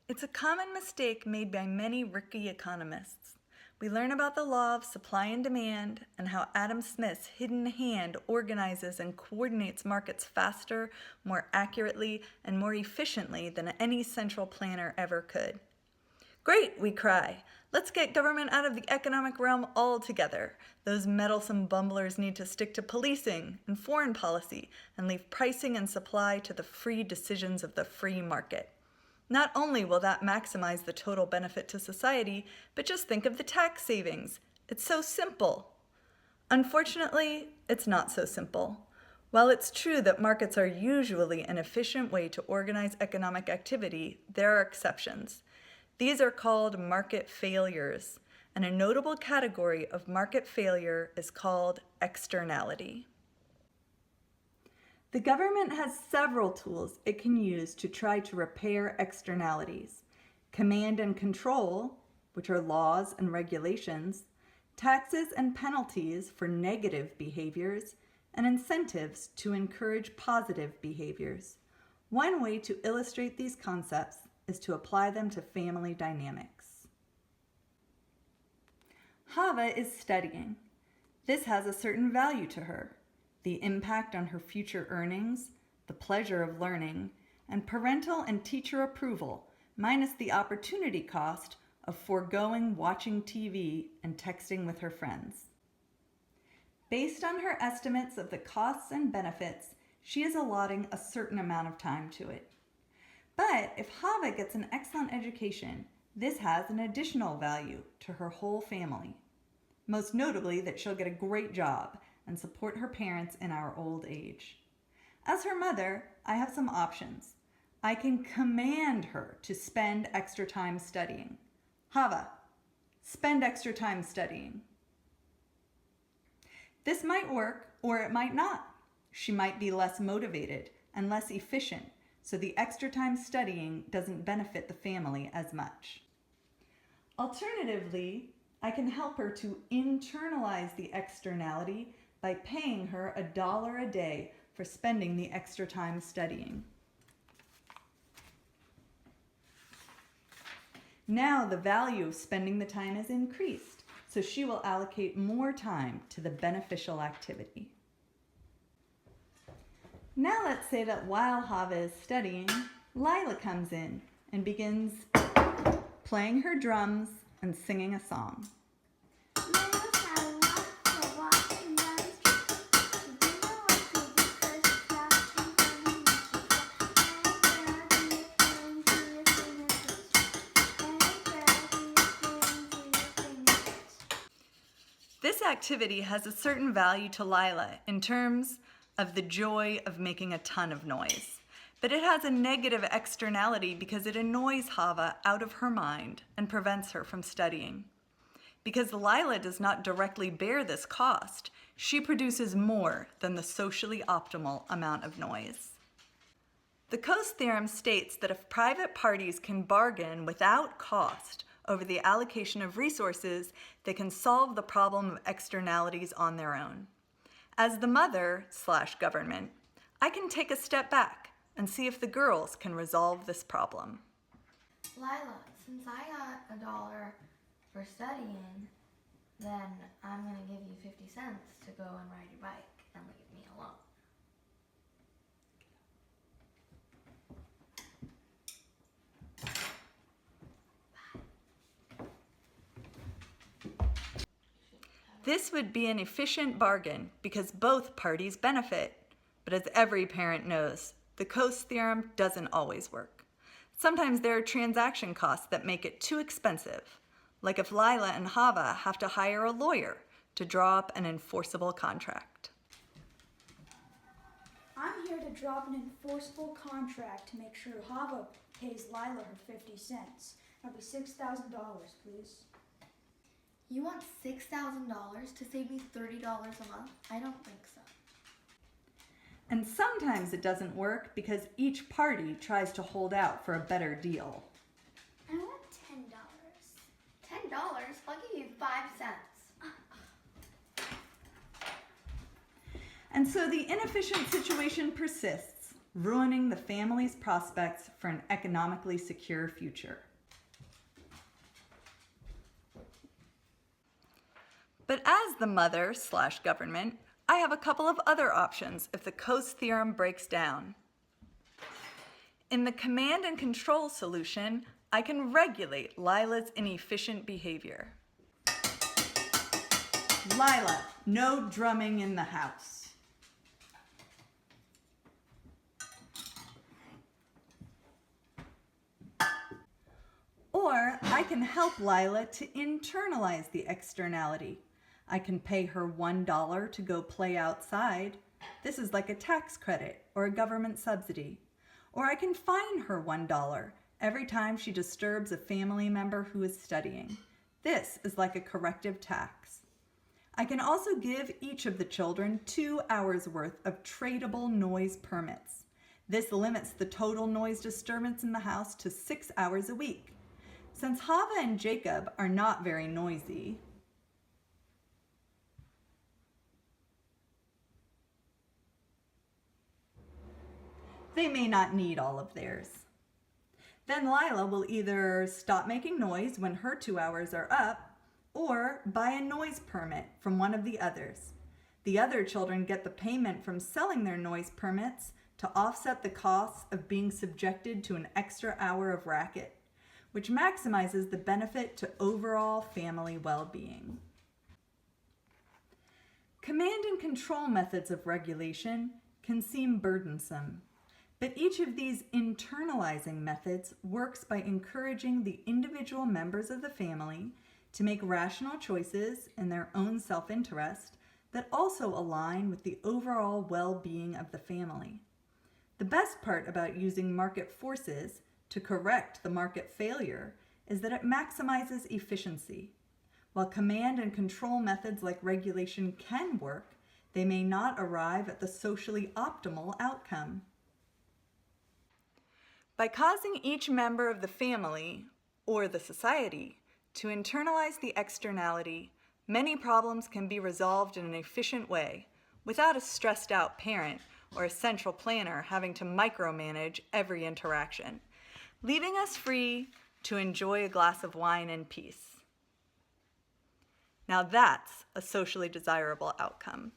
It's a common mistake made by many rookie economists. We learn about the law of supply and demand and how Adam Smith's hidden hand organizes and coordinates markets faster, more accurately, and more efficiently than any central planner ever could. Great, we cry. Let's get government out of the economic realm altogether. Those meddlesome bumblers need to stick to policing and foreign policy and leave pricing and supply to the free decisions of the free market. Not only will that maximize the total benefit to society, but just think of the tax savings. It's so simple. Unfortunately, it's not so simple. While it's true that markets are usually an efficient way to organize economic activity, there are exceptions. These are called market failures, and a notable category of market failure is called externality. The government has several tools it can use to try to repair externalities. Command and control, which are laws and regulations, taxes and penalties for negative behaviors, and incentives to encourage positive behaviors. One way to illustrate these concepts is to apply them to family dynamics. Hava is studying. This has a certain value to her. The impact on her future earnings, the pleasure of learning, and parental and teacher approval, minus the opportunity cost of foregoing watching TV and texting with her friends. Based on her estimates of the costs and benefits, she is allotting a certain amount of time to it. But if Hava gets an excellent education, this has an additional value to her whole family. Most notably that she'll get a great job and support her parents in our old age. As her mother, I have some options. I can command her to spend extra time studying. Hava, spend extra time studying. This might work or it might not. She might be less motivated and less efficient, so the extra time studying doesn't benefit the family as much. Alternatively, I can help her to internalize the externality by paying her $1 a day for spending the extra time studying. Now the value of spending the time is increased, so she will allocate more time to the beneficial activity. Now let's say that while Hava is studying, Lila comes in and begins playing her drums and singing a song. This activity has a certain value to Lila in terms of the joy of making a ton of noise. But it has a negative externality because it annoys Hava out of her mind and prevents her from studying. Because Lila does not directly bear this cost, she produces more than the socially optimal amount of noise. The Coase theorem states that if private parties can bargain without cost over the allocation of resources, they can solve the problem of externalities on their own. As the mother/government, I can take a step back and see if the girls can resolve this problem. Lila, since I got $1 for studying, then I'm going to give you 50 cents to go and ride your bike and leave me alone. This would be an efficient bargain because both parties benefit. But as every parent knows, the Coase theorem doesn't always work. Sometimes there are transaction costs that make it too expensive, like if Lila and Hava have to hire a lawyer to draw up an enforceable contract. I'm here to drop an enforceable contract to make sure Hava pays Lila her 50 cents. That'll be $6,000, please. You want $6,000 to save me $30 a month? I don't think so. And sometimes it doesn't work because each party tries to hold out for a better deal. I want $10. $10? I'll give you 5 cents. And so the inefficient situation persists ruining the family's prospects for an economically secure future. But as the mother/government, I have a couple of other options if the Coase theorem breaks down. In the command and control solution, I can regulate Lila's inefficient behavior. Lila, no drumming in the house. Or I can help Lila to internalize the externality. I can pay her $1 to go play outside. This is like a tax credit or a government subsidy. Or I can fine her $1 every time she disturbs a family member who is studying. This is like a corrective tax. I can also give each of the children 2 hours worth of tradable noise permits. This limits the total noise disturbance in the house to 6 hours a week. Since Hava and Jacob are not very noisy, they may not need all of theirs. Then Lila will either stop making noise when her 2 hours are up or buy a noise permit from one of the others. The other children get the payment from selling their noise permits to offset the costs of being subjected to an extra hour of racket, which maximizes the benefit to overall family well-being. Command and control methods of regulation can seem burdensome. But each of these internalizing methods works by encouraging the individual members of the family to make rational choices in their own self-interest that also align with the overall well-being of the family. The best part about using market forces to correct the market failure is that it maximizes efficiency. While command and control methods like regulation can work, they may not arrive at the socially optimal outcome. By causing each member of the family, or the society, to internalize the externality, many problems can be resolved in an efficient way, without a stressed out parent or a central planner having to micromanage every interaction, leaving us free to enjoy a glass of wine in peace. Now that's a socially desirable outcome.